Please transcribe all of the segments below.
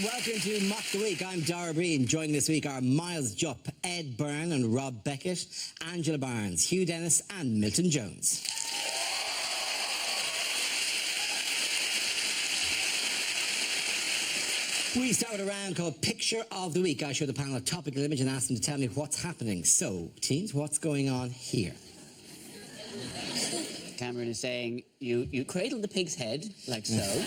Welcome to Mock the Week. I'm Dara Breen. Joining this week are Miles Jupp, Ed Byrne and Rob Beckett, Angela Barnes, Hugh Dennis and Milton Jones. We start with a round called Picture of the Week. I show the panel a topical image and ask them to tell me what's happening. So, teams, what's going on here? Cameron is saying, you cradle the pig's head, like so.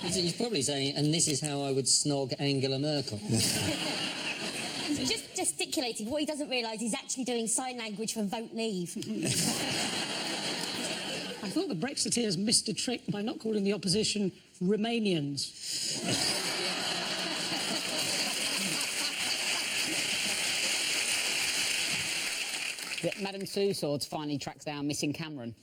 He's probably saying, and this is how I would snog Angela Merkel. He's just gesticulating. What he doesn't realise, he's actually doing sign language for vote leave. I thought the Brexiteers missed a trick by not calling the opposition Romanians. That Madame Tussauds finally tracks down missing Cameron.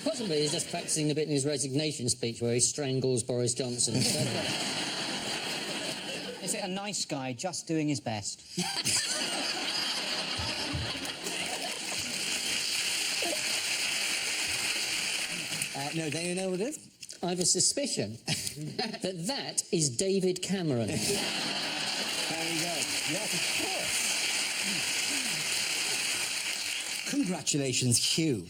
Possibly he's just practising the bit in his resignation speech where he strangles Boris Johnson. Is it a nice guy just doing his best? No, do you know what it is? I have a suspicion that that is David Cameron. There you go. Yes, of course. Congratulations, Hugh.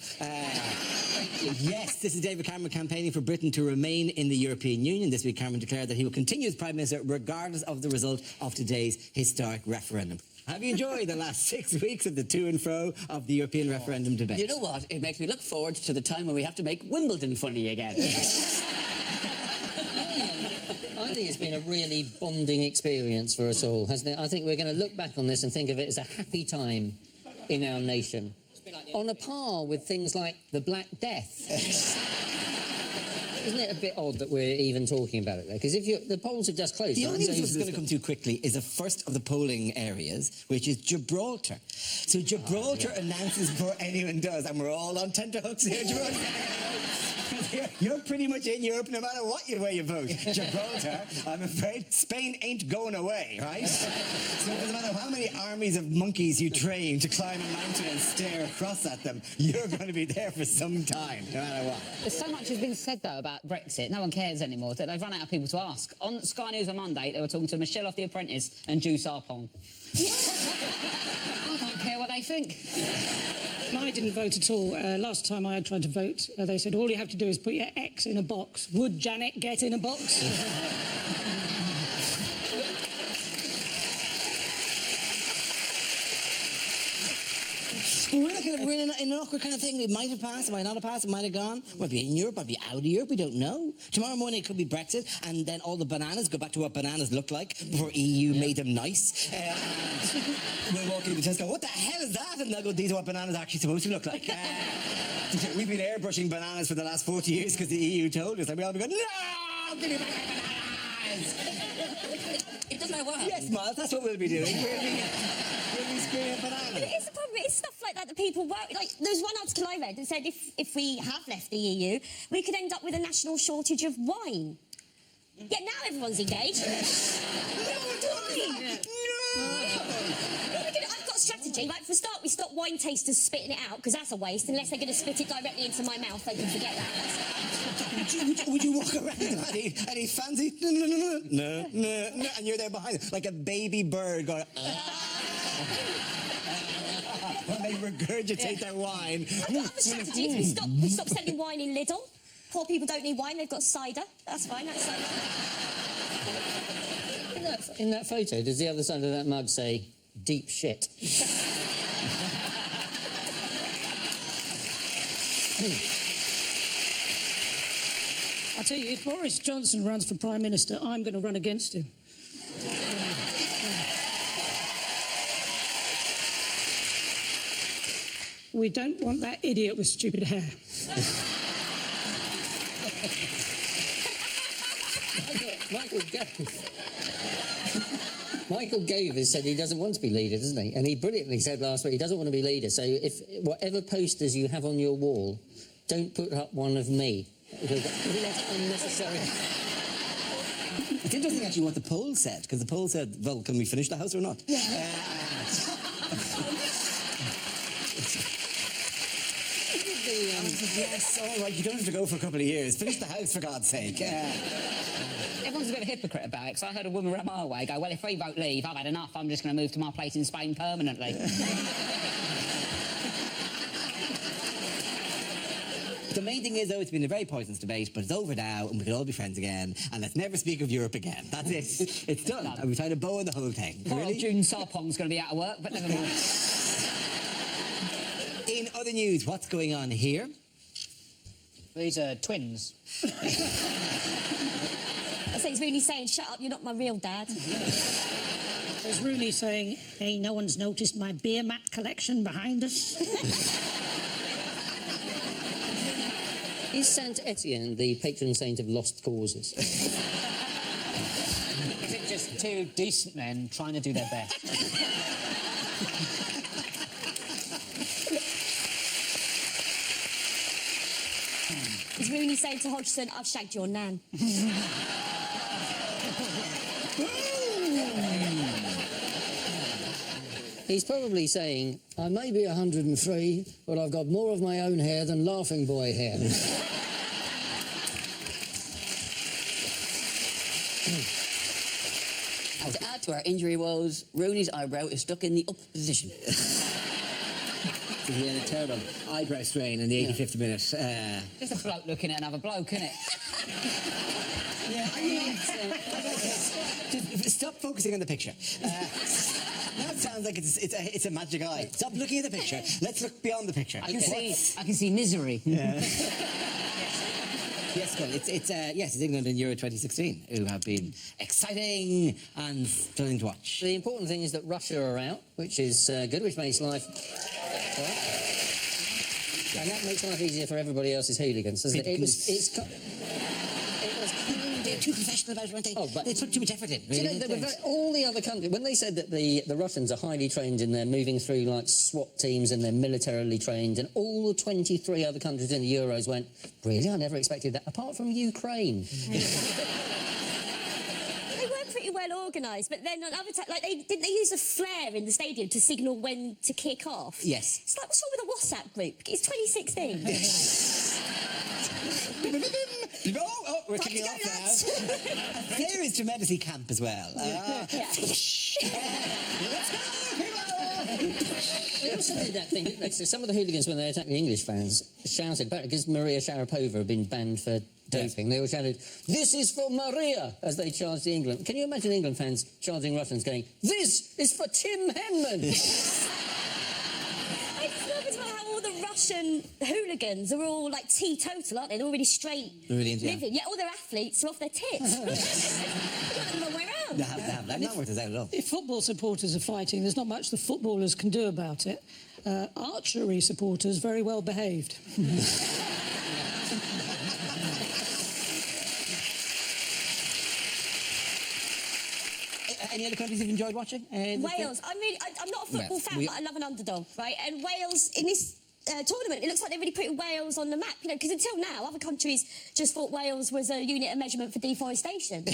Yes, this is David Cameron campaigning for Britain to remain in the European Union. This week, Cameron declared that he will continue as Prime Minister regardless of the result of today's historic referendum. Have you enjoyed the last 6 weeks of the to and fro of the European referendum debate? You know what? It makes me look forward to the time when we have to make Wimbledon funny again. I think it's been a really bonding experience for us all, hasn't it? I think we're going to look back on this and think of it as a happy time in our nation. On a par with things like the Black Death. Isn't it a bit odd that we're even talking about it there? Because if the polls have just closed... The only thing that's going to come to quickly is the first of the polling areas, which is Gibraltar. So Gibraltar announces before anyone does, and we're all on tenterhooks here, Gibraltar. You're pretty much in Europe no matter what way you vote. Gibraltar, I'm afraid Spain ain't going away, right? So it doesn't matter how many armies of monkeys you train to climb a mountain and stare across at them, you're going to be there for some time, no matter what. There's so much has been said, though, about Brexit. No one cares anymore. They've run out of people to ask. On Sky News on Monday, they were talking to Michelle off The Apprentice and Ju Sarpong. I don't care what they think. I didn't vote at all. Last time I tried to vote, they said all you have to do is put your X in a box. Would Janet get in a box? We're in an awkward kind of thing. It might have passed, it might not have passed, it might have gone. Might be in Europe, might be out of Europe, we don't know. Tomorrow morning it could be Brexit, and then all the bananas go back to what bananas looked like before EU made them nice. We'll walk into Tesco, what the hell is that? And they'll go, these are what bananas are actually supposed to look like. We've been airbrushing bananas for the last 40 years because the EU told us, and we all be going, no! Give me back my bananas! It doesn't matter what happens. Yes, Miles, that's what we'll be doing. We'll be screaming bananas. It's the problem, it's stuff like that people worry. Like, there's one article I read that said if we have left the EU, we could end up with a national shortage of wine. Yet now everyone's engaged. No! I've got a strategy. Like, for a start, we stop wine tasters spitting it out, because that's a waste. Unless they're going to spit it directly into my mouth, they can forget that. Would you walk around and he fancy? No, and you're there behind him, like a baby bird going... when they regurgitate their wine. I've got other strategies. We stop selling wine in Lidl. Poor people don't need wine, they've got cider. That's fine, that's cider. In that photo, does the other side of that mug say, deep shit? I tell you, if Boris Johnson runs for Prime Minister, I'm going to run against him. We don't want that idiot with stupid hair. Michael Gove has said he doesn't want to be leader, doesn't he? And he brilliantly said last week he doesn't want to be leader. So if whatever posters you have on your wall, don't put up one of me. Because that's unnecessary. It's interesting actually what the poll said, because the poll said, well, can we finish the house or not? Yes, all right, you don't have to go for a couple of years. Finish the house, for God's sake. Everyone's a bit of a hypocrite about it, because I heard a woman around my way go, well, if we vote leave, I've had enough, I'm just going to move to my place in Spain permanently. The main thing is, though, it's been a very poisonous debate, but it's over now, and we can all be friends again, and let's never speak of Europe again. That's it. It's done. And we've tried to bow in the whole thing. Poor Really? old June Sarpong's going to be out of work, but never mind. In other news, what's going on here? These are twins. I think it's really saying, shut up, you're not my real dad. There's Rooney saying, hey, no one's noticed my beer mat collection behind us. Is Saint Etienne the patron saint of lost causes? Is it just two decent men trying to do their best? It's Rooney saying to Hodgson, I've shagged your nan. He's probably saying, I may be 103, but I've got more of my own hair than Laughing Boy hair. Now, to add to our injury woes, Rooney's eyebrow is stuck in the up position. He had a terrible eyebrow strain in the 85th minute. Just a bloke looking at another bloke, isn't it? Just stop focusing on the picture. That sounds like it's a magic eye. Stop looking at the picture. Let's look beyond the picture. I can see misery. Yes, well, it's England in Euro 2016 who have been exciting and thrilling to watch. The important thing is that Russia are out, which is good, which makes life... And that makes life easier for everybody else's hooligans, doesn't it? They're too professional about it, weren't they? Oh, but they put too much effort in. Do you know, all the other countries, when they said that the Russians are highly trained and they're moving through like SWAT teams and they're militarily trained, and all the 23 other countries in the Euros went, really? I never expected that, apart from Ukraine. They were pretty well organised, but then on other times, like, didn't they use a flare in the stadium to signal when to kick off? Yes. It's like, what's wrong with a WhatsApp group? It's 2016. Oh, we're kicking off now. There is tremendously camp as well. Yeah. Let's go, They also did that thing, didn't they? So some of the hooligans, when they attacked the English fans, shouted back, because Maria Sharapova had been banned for doping. They all shouted, "This is for Maria," as they charged England. Can you imagine England fans charging Russians going, "This is for Tim Henman"? I just love as well how all the Russian hooligans are all like teetotal, aren't they? They're all really straight Really, yeah. living. Yet all their athletes are off their tits. They've got them the wrong way around. They have. They've not worked us out at all. If football supporters are fighting, there's not much the footballers can do about it. Archery supporters, very well behaved. Any other countries you've enjoyed watching? Wales. I'm not a football fan, but I love an underdog, right? And Wales, in this tournament, it looks like they're really putting Wales on the map, you know, because until now, other countries just thought Wales was a unit of measurement for deforestation.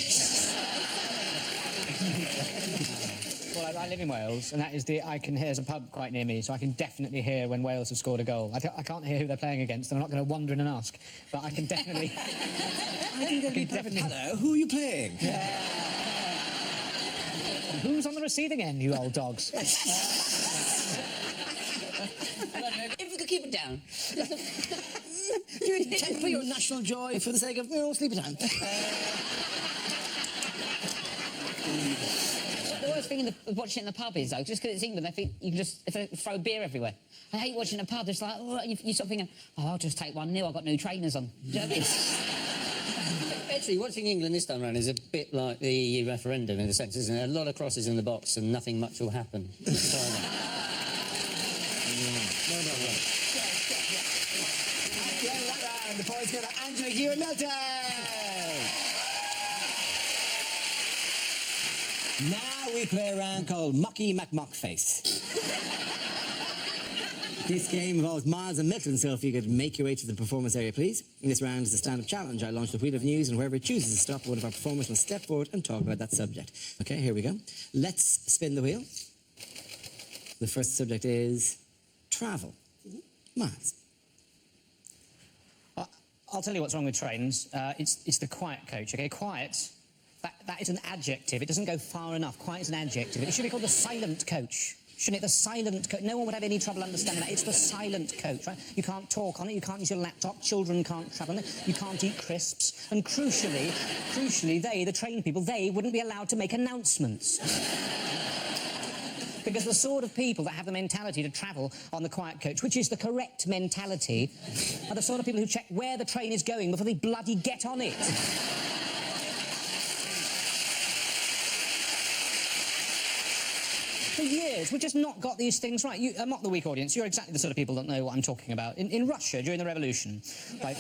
Well, I live in Wales, and that is I can hear, there's a pub quite near me, so I can definitely hear when Wales have scored a goal. I can't hear who they're playing against, and I'm not going to wander in and ask, but I can definitely... I think that'd be perfect. Hello, who are you playing? Who's on the receiving end, you old dogs? If we could keep it down. You intend for your national joy for the sake of, sleepy time. The worst thing of watching in the pub is, though, just because it's England, I think you can just throw beer everywhere. I hate watching a pub. It's like, you start thinking, I'll just take one new. I've got new trainers on. Do you know what I mean? Actually, watching England this time round is a bit like the EU referendum in a sense, isn't it? A lot of crosses in the box and nothing much will happen. No. the points go to Angela, Hugh and Milton. Now we play a round called Mocky McMockface. This game involves Miles and Milton, so if you could make your way to the performance area, please. This round is the stand-up challenge. I launch the wheel of news, and whoever chooses to stop, one of our performers must step forward and talk about that subject. Okay, here we go. Let's spin the wheel. The first subject is travel. Miles. I'll tell you what's wrong with trains. It's the quiet coach, okay? Quiet, that is an adjective. It doesn't go far enough. Quiet is an adjective. It should be called the silent coach. Shouldn't it? The silent coach. No one would have any trouble understanding that. It's the silent coach, right? You can't talk on it. You can't use your laptop. Children can't travel on it. You can't eat crisps. And crucially, they, the train people, they wouldn't be allowed to make announcements. Because the sort of people that have the mentality to travel on the quiet coach, which is the correct mentality, are the sort of people who check where the train is going before they bloody get on it. For years, we've just not got these things right. I'm not the weak audience. You're exactly the sort of people that know what I'm talking about. In Russia, during the revolution, right?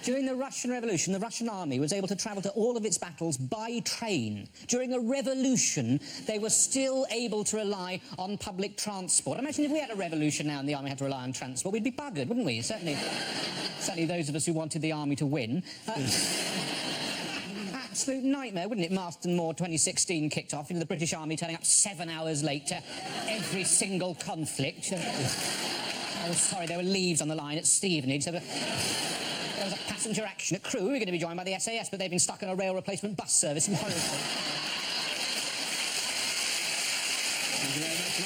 During the Russian Revolution, the Russian army was able to travel to all of its battles by train. During a revolution, they were still able to rely on public transport. Imagine if we had a revolution now and the army had to rely on transport, we'd be buggered, wouldn't we? Certainly those of us who wanted the army to win. Absolute nightmare, wouldn't it? Marston Moor 2016 kicked off, the British Army turning up 7 hours late to every single conflict. Oh, sorry, there were leaves on the line at Stevenage. There was a passenger action at Crewe. We were going to be joined by the SAS, but they've been stuck on a rail replacement bus service in Hornsey. Thank you very much,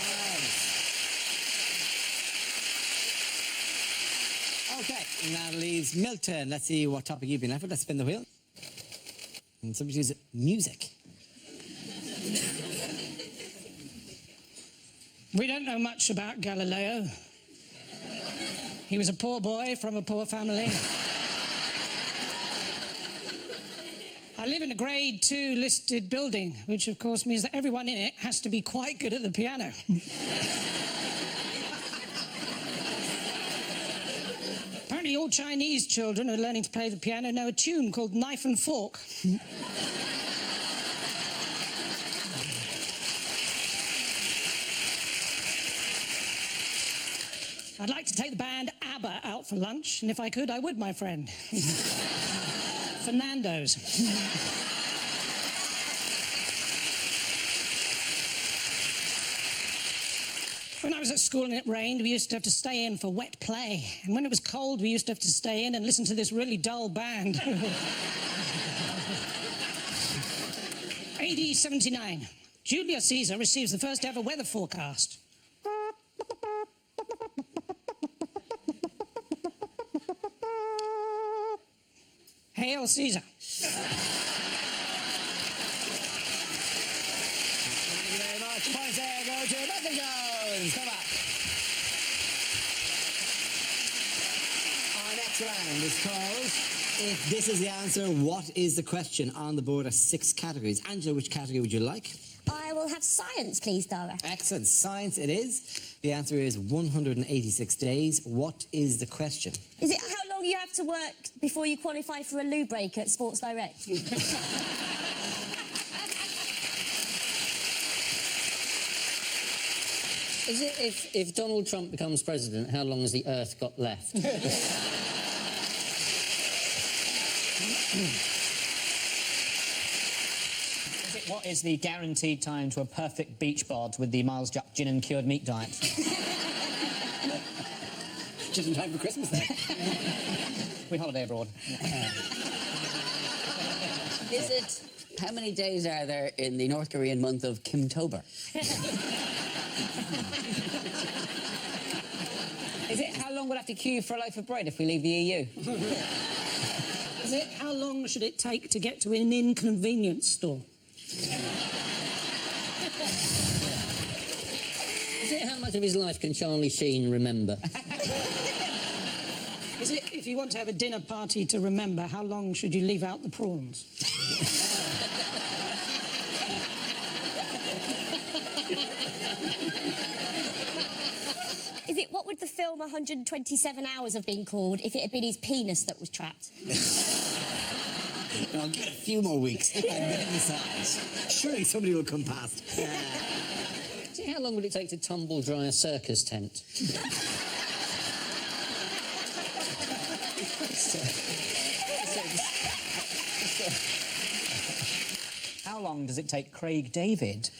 Miles. Okay, now leaves Milton. Let's see what topic you've been left with. Let's spin the wheel. And somebody says music. We don't know much about Galileo. He was a poor boy from a poor family. I live in a grade 2 listed building, which of course means that everyone in it has to be quite good at the piano. Apparently all Chinese children who are learning to play the piano know a tune called Knife and Fork. I'd like to take the band ABBA out for lunch, and if I could, I would, my friend. Fernando's. When I was at school and it rained, we used to have to stay in for wet play. And when it was cold, we used to have to stay in and listen to this really dull band. AD 79. Julius Caesar receives the first ever weather forecast. Hail Caesar. Thank you very much. Points there go to Milton Jones. Come back. Our next round is called If This Is the Answer, What Is the Question? On the board are 6 categories. Angela, which category would you like? I will have science, please, Dara. Excellent. Science it is. The answer is 186 days. What is the question? Is it how long you have to work before you qualify for a loo break at Sports Direct? Is it if Donald Trump becomes president, how long has the Earth got left? What is the guaranteed time to a perfect beach bod with the Miles Jupp gin and cured meat diet? Just in time for Christmas then. We holiday abroad. Is it... How many days are there in the North Korean month of Kimtober? Is it how long we'll have to queue for a loaf of bread if we leave the EU? Is it how long should it take to get to an inconvenience store? Is it how much of his life can Charlie Sheen remember? Is it if you want to have a dinner party to remember, how long should you leave out the prawns? Is it what would the film 127 Hours have been called if it had been his penis that was trapped? I'll give it a few more weeks and then decide. Surely somebody will come past. See, how long would it take to tumble dry a circus tent? How long does it take Craig David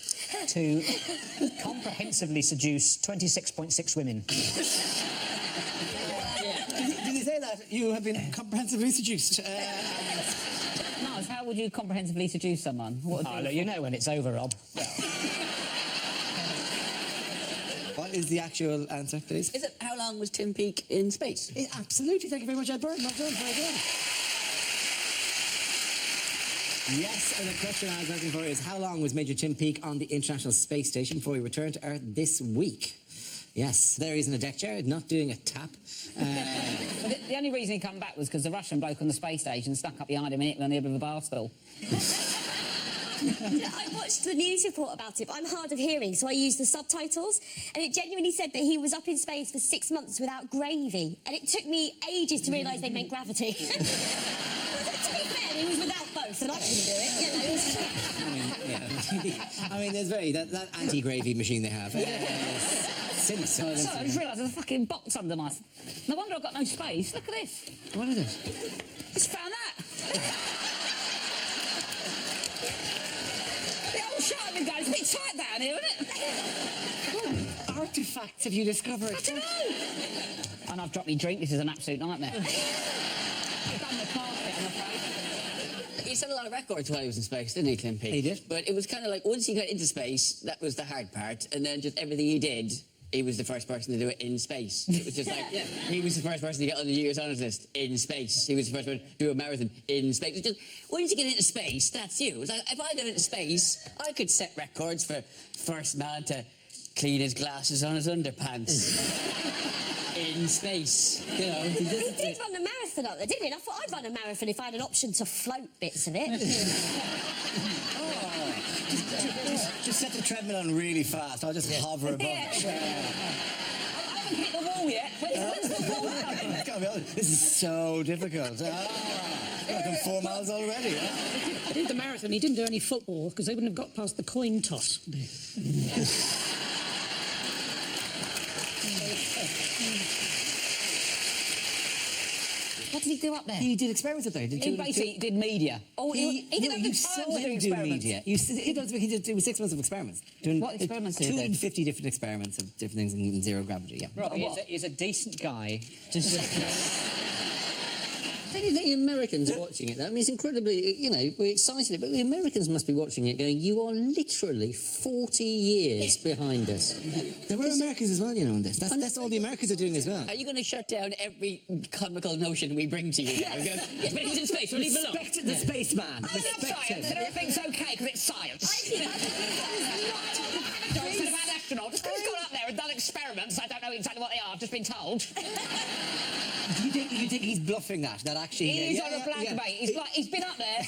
to comprehensively seduce 26.6 women? Did you say that? You have been comprehensively seduced. Niles, how would you comprehensively seduce someone? What would Oh, look, you know when it's over, Rob. What is the actual answer, please? Is it how long was Tim Peake in space? Absolutely. Thank you very much, Ed Byrne. Well done. Very good. Yes, and the question I was looking for is how long was Major Tim Peake on the International Space Station before he returned to Earth this week? Yes, there he's in a deck chair, not doing a tap. The only reason he come back was because the Russian bloke on the space station stuck up behind him and hit him on the end of a bar stool. I watched the news report about it, but I'm hard of hearing, so I used the subtitles, and it genuinely said that he was up in space for 6 months without gravy, and it took me ages to realise they meant gravity. To be fair, he was without both, and I couldn't do it. You know, it was... I mean, there's that anti-gravy machine they have. Silly So I just realised there's a fucking box under my... No wonder I've got no space. Look at this. What is it? Just found that. The old Sharman guy's a bit tight down here, isn't it? What artefacts have you discovered? I don't know. And I've dropped my drink. This is an absolute nightmare. I've done the carpet, I'm afraid. He set a lot of records while he was in space, didn't he, Tim Peake? He did. But it was kind of like, once he got into space, that was the hard part, and then just everything he did, he was the first person to do it in space. It was just like, he was the first person to get on the New Year's Honours list in space. He was the first one to do a marathon in space. It was just, once you get into space, that's you. It was like, if I got into space, I could set records for first man to clean his glasses on his underpants. In space, you know. He did run a marathon up there, didn't he? And I thought I'd run a marathon if I had an option to float bits of it. Just set the treadmill on really fast. I'll just hover above. I haven't hit the wall yet. Where's the wall? This is so difficult. I've done 4 miles already. He did the marathon. He didn't do any football because they wouldn't have got past the coin toss. What did he do up there? He did experiments up there. He basically did media. Oh, he didn't have the time to do experiments. Media. He did 6 months of experiments. Doing What experiments did he do? 250 different experiments of different things in zero gravity, yeah. Rob, he's a decent guy. The Americans are watching it, though. I mean, it's incredibly, you know, we're excited, but the Americans must be watching it going, you are literally 40 years behind us. There were Americans as well, you know, on this. That's all the Americans are doing as well. Are you going to shut down every comical notion we bring to you now? Yes, but he's in space, leave him alone. Respect the spaceman. I love science, and everything's okay because it's science. Don't say about astronauts. Just because he's gone up there and done experiments, I don't know exactly what they are. I've just been told. You think he's bluffing that actually... He's on a blank, mate. He's been up there.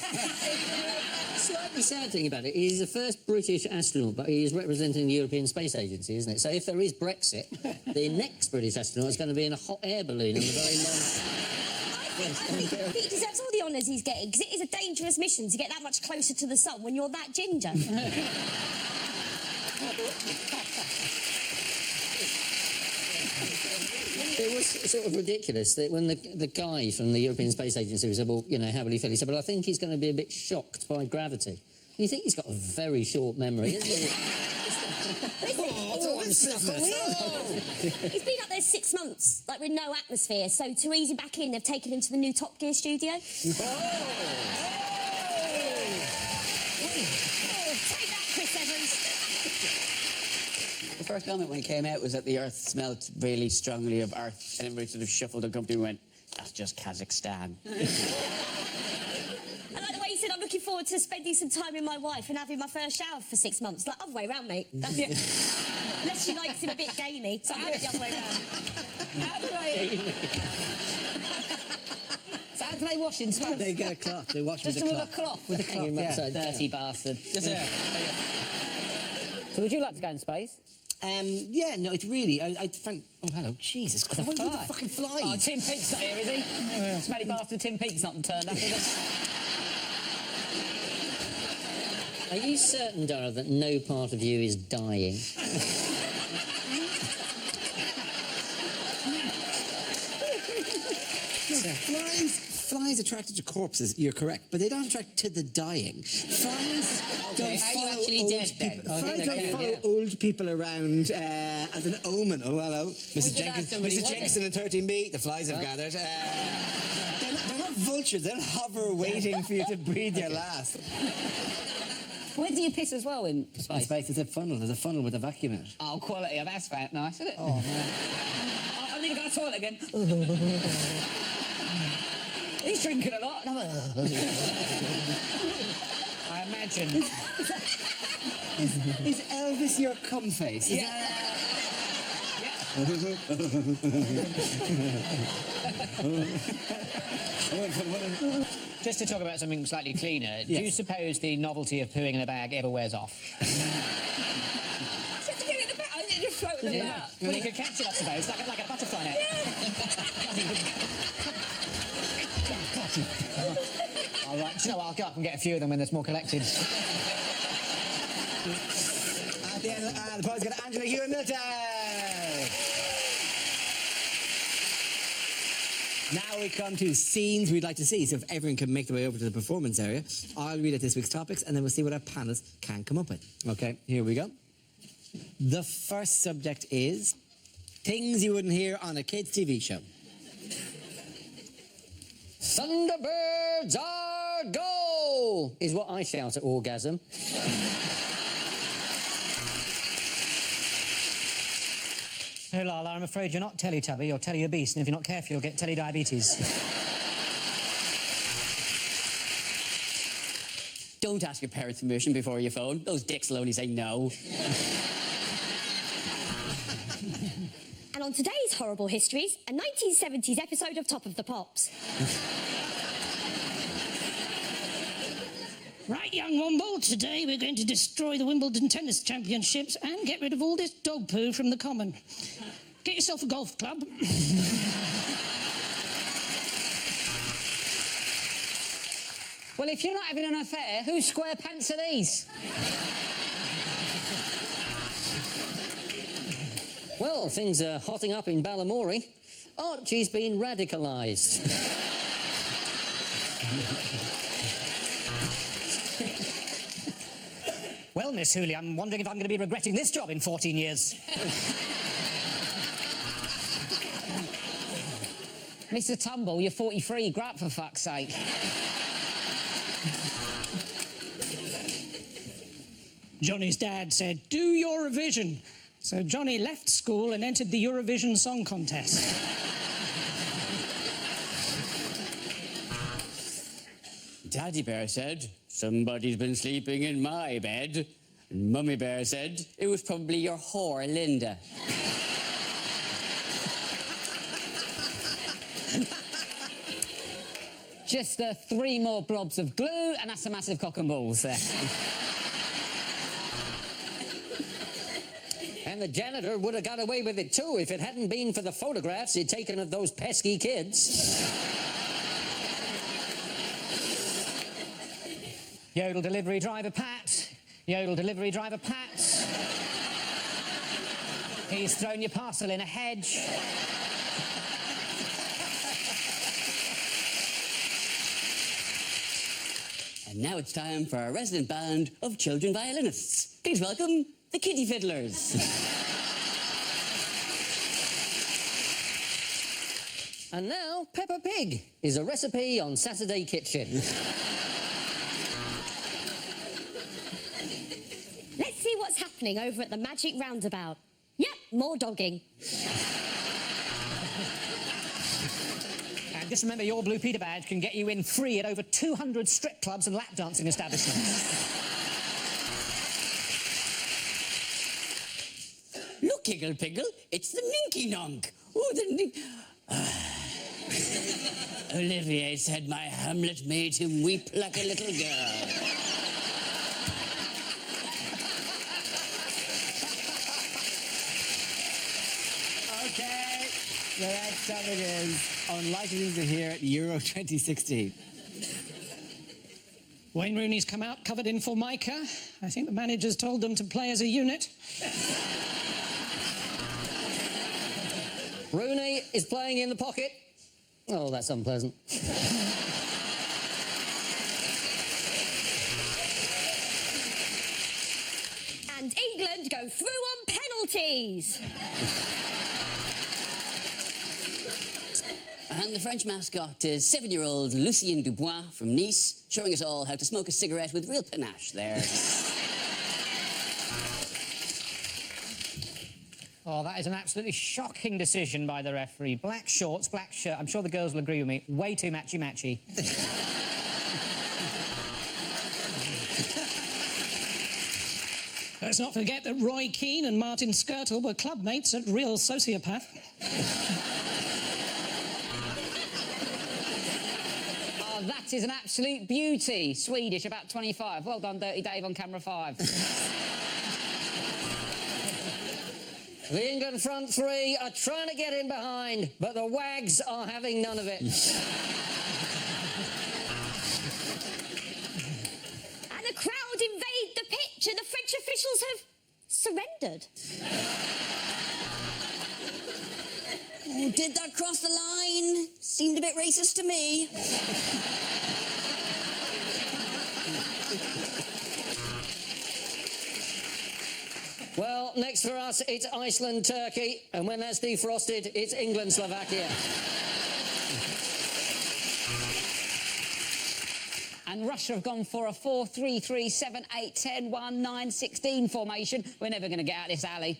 Slightly sad thing about it, he's the first British astronaut, but he is representing the European Space Agency, isn't it? So if there is Brexit, the next British astronaut is going to be in a hot air balloon on a very long... He deserves all the honours he's getting, because it is a dangerous mission to get that much closer to the sun when you're that ginger. It was sort of ridiculous that when the guy from the European Space Agency said, well, you know, how will he feel? He said, well, I think he's going to be a bit shocked by gravity. You think he's got a very short memory, isn't he? He's been up there 6 months, like with no atmosphere, so to ease him back in, they've taken him to the new Top Gear studio. Take that, Chris Evans. The first comment when he came out was that the Earth smelled really strongly of Earth, and everybody sort of shuffled uncomfortably and went, that's just Kazakhstan. I like the way he said, I'm looking forward to spending some time with my wife and having my first shower for 6 months. Like, other way round, mate. Unless she likes him a bit gamey. So I have it the other way round. So how do they wash in space? They get a cloth. They wash with Just a with cloth. a cloth. With a cloth, yeah. Dirty bastard. So would you like to go in space? Yeah, no, it's really. I found. Oh, hello, Jesus Christ! What are the fly. fucking flies? Oh, Tim Peake's not here, is he? Smelly bastard Tim Peake's not turned up, is it? Are you certain, Dara, that no part of you is dying? Flies attracted to corpses, you're correct, but they don't attract to the dying. Flies don't Are you follow actually old dead then? people. I think Flies they're don't dead, follow old people around as an omen. Oh, hello. Mrs. did Jenkins, ask somebody, Mrs. was Jenkinson and 13B, the flies have gathered. They're not vultures, they'll hover waiting for you to breathe your last. Where do you piss as well in In space? space, there's a funnel with a vacuum in it. Oh, quality of asphalt. Nice, isn't it? Oh, man. I need to go to the toilet again. He's drinking a lot. I imagine. Is Elvis your cum face? Is Just to talk about something slightly cleaner, do you suppose the novelty of pooing in a bag ever wears off? Just to get it in the back. I think just floating about. Well, you could catch it, I suppose, like a butterfly net. All right, do you know what? I'll go up and get a few of them when there's more collected. At the end, the prize got Angela Hugh and Milton. Now we come to scenes we'd like to see. So if everyone can make their way over to the performance area, I'll read out this week's topics and then we'll see what our panelists can come up with. Okay, here we go. The first subject is things you wouldn't hear on a kids' TV show. Thunderbirds are go! Is what I shout at orgasm. Oh, Lala, I'm afraid you're not Teletubby, you're Teleobese, and if you're not careful, you'll get telediabetes. Don't ask your parents' permission before you phone. Those dicks will only say no. And on today's Horrible Histories, a 1970s episode of Top of the Pops. Right, young Womble, today we're going to destroy the Wimbledon Tennis Championships and get rid of all this dog poo from the common. Get yourself a golf club. Well, if you're not having an affair, whose square pants are these? Well, things are hotting up in Balamory. Archie's been radicalised. Well, Miss Hooley, I'm wondering if I'm going to be regretting this job in 14 years. Mr. Tumble, you're 43. Grow up, for fuck's sake. Johnny's dad said, do Eurovision. So Johnny left school and entered the Eurovision Song Contest. Daddy Bear said, somebody's been sleeping in my bed. And Mummy Bear said, it was probably your whore, Linda. Just 3 more blobs of glue, and that's a massive cock and balls there. And the janitor would have got away with it too if it hadn't been for the photographs he'd taken of those pesky kids. Yodel delivery driver Pat. Yodel delivery driver Pat. He's thrown your parcel in a hedge. And now it's time for our resident band of children violinists. Please welcome the Kitty Fiddlers. And now, Peppa Pig is a recipe on Saturday Kitchen. Let's see what's happening over at the Magic Roundabout. Yep, more dogging. And just remember, your Blue Peter badge can get you in free at over 200 strip clubs and lap dancing establishments. Look, Higgle Piggle, it's the Ninky Nonk. Oh, the Olivier said my Hamlet made him weep like a little girl. So that's how it is. Unlikely things to hear at Euro 2016. Wayne Rooney's come out covered in Formica. I think the manager's told them to play as a unit. Rooney is playing in the pocket. Oh, that's unpleasant. And England go through on penalties. And the French mascot is 7-year-old Lucien Dubois from Nice, showing us all how to smoke a cigarette with real panache there. Oh, that is an absolutely shocking decision by the referee. Black shorts, black shirt. I'm sure the girls will agree with me. Way too matchy-matchy. Let's not forget that Roy Keane and Martin Skirtle were club mates at Real Sociopath. Oh, that is an absolute beauty. Swedish, about 25. Well done, Dirty Dave on camera 5. The England front three are trying to get in behind, but the Wags are having none of it. And the crowd invade the pitch and the French officials have surrendered. Oh, did that cross the line? Seemed a bit racist to me. Well, next for us, it's Iceland-Turkey, and when that's defrosted, it's England-Slovakia. And Russia have gone for a 4-3-3-7-8-10-1-9-16 formation. We're never going to get out of this alley.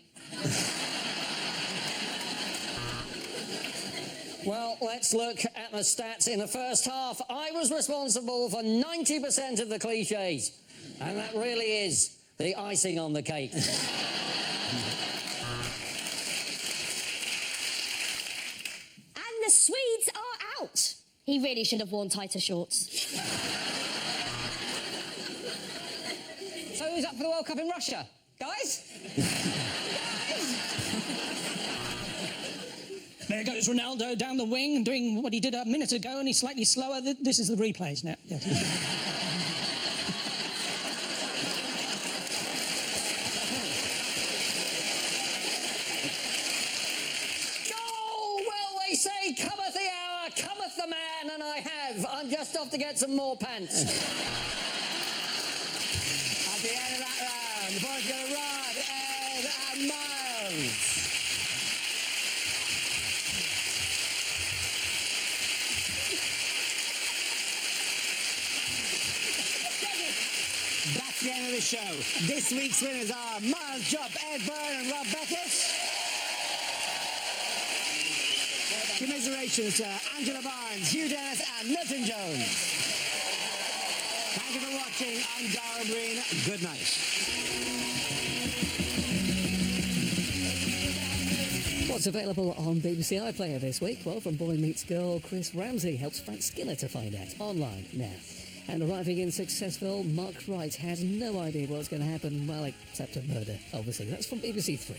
Well, let's look at the stats in the first half. I was responsible for 90% of the cliches, and that really is the icing on the cake. And the Swedes are out. He really should have worn tighter shorts. So who's up for the World Cup in Russia? Guys? There goes Ronaldo down the wing, doing what he did a minute ago, and he's slightly slower. This is the replays now. Yes. Say, cometh the hour, cometh the man, and I have. I'm just off to get some more pants. At the end of that round, the ball's going to run and miles. That's the end of the show. This week's winners are Miles Jupp, Ed Byrne and Rob Beckett. Commiserations to Angela Barnes, Hugh Dennis and Milton Jones. Thank you for watching. I'm Darren Breen. Good night. What's available on BBC iPlayer this week? Well, from Boy Meets Girl, Chris Ramsey helps Frank Skinner to find out. Online now. And arriving in Successville, Mark Wright has no idea what's going to happen, well, except a murder, obviously. That's from BBC 3.